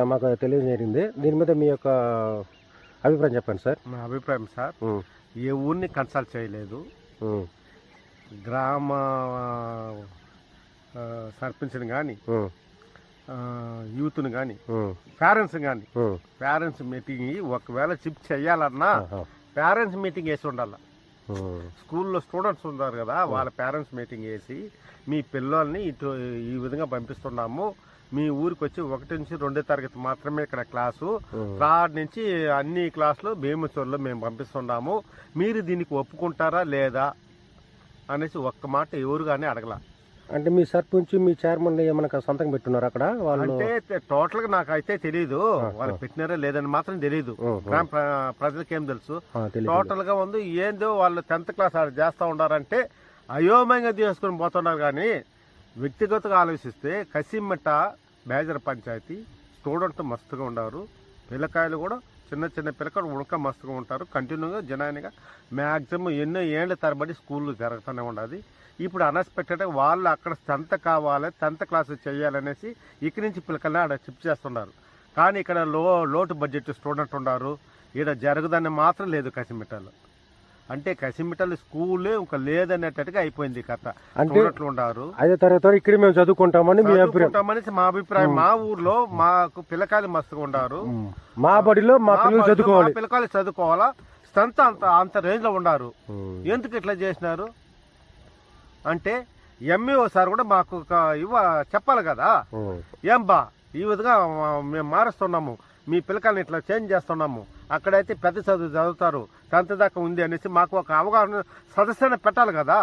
మాకు తెలియజేరింది. దీని మీద మీ యొక్క అభిప్రాయం చెప్పండి సార్. నా అభిప్రాయం సార్, ఏ ఊరిని కన్సల్ట్ చేయలేదు. గ్రామ సర్పంచ్ని కానీ, యూత్ని కానీ, పేరెంట్స్ కానీ, పేరెంట్స్ మీటింగ్ ఒకవేళ చిప్ చేయాలన్నా పేరెంట్స్ మీటింగ్ వేసి ఉండాలి. స్కూల్లో స్టూడెంట్స్ ఉన్నారు కదా, వాళ్ళ పేరెంట్స్ మీటింగ్ వేసి మీ పిల్లల్ని ఇటు ఈ విధంగా పంపిస్తున్నాము, మీ ఊరికి వచ్చి 1 నుంచి 2వ తరగతి మాత్రమే ఇక్కడ క్లాసు, 3rd నుంచి అన్ని క్లాసులు భీమచూరులో మేము పంపిస్తున్నాము, మీరు దీనికి ఒప్పుకుంటారా లేదా అనేసి ఒక్క మాట ఎవరు కానీ అడగల. అంటే మీ సర్పంచ్ మీ చైర్మన్ ఏమైనా సంతకం పెట్టున్నారు అక్కడ? అంటే టోటల్ గా నాకైతే తెలీదు, వాళ్ళు పెట్టినారా లేదని మాత్రం తెలీదు. ప్రజలకి ఏం తెలుసు? టోటల్ గా ఉంది ఏందో వాళ్ళు 10th క్లాస్ చేస్తా ఉండారంటే అయోమయంగా తీసుకుని పోతున్నారు. కానీ వ్యక్తిగతంగా ఆలోచిస్తే కసిమెట్ట మేజర్ పంచాయతీ స్టూడెంట్ మస్తుగా ఉన్నారు, పిల్లకాయలు కూడా చిన్న చిన్న పిల్లకాయలు ఉడక మస్తుగా ఉంటారు. కంటిన్యూగా జనానిగా మ్యాక్సిమం ఎన్నో ఏళ్ల తరబడి స్కూళ్ళు జరుగుతూనే ఉండదు. ఇప్పుడు అన్ఎక్స్పెక్టెడ్గా వాళ్ళు అక్కడ 10th కావాలి, 10th క్లాస్ చేయాలనేసి ఇక్కడి నుంచి పిల్లకాయలు ఆడ షిఫ్ట్ చేస్తున్నారు. కానీ ఇక్కడ లోటు బడ్జెట్ స్టూడెంట్ ఉన్నారు, ఇక్కడ జరగదని మాత్రం లేదు కసిమిట్టలు. అంటే కసిమిట్టలు స్కూలే ఇంకా లేదనేటట్టుగా అయిపోయింది కథ. స్టూడెంట్లు ఉన్నారు, 5వ తరగతి ఇక్కడ మేము చదువుకుంటామని మా అభిప్రాయం. మా ఊర్లో మాకు పిల్లకాయలు మస్తుగా ఉన్నారు, మా బడిలో మా పిల్లకాయలు చదువుకోవాలా, స్ట్రెంత్ అంత రేంజ్ లో ఉన్నారు. ఎందుకు ఇట్లా చేసినారు అంటే ఎంఈఓ సార్ కూడా మాకు చెప్పాలి కదా, ఏం బా ఈ విధంగా మేము మారుస్తున్నాము, మీ పిల్లకాయని ఇట్లా చేంజ్ చేస్తున్నాము, అక్కడైతే పెద్ద చదువు చదువుతారు, 10th దాకా ఉంది అనేసి మాకు ఒక అవగాహన సదస్సుని పెట్టాలి కదా.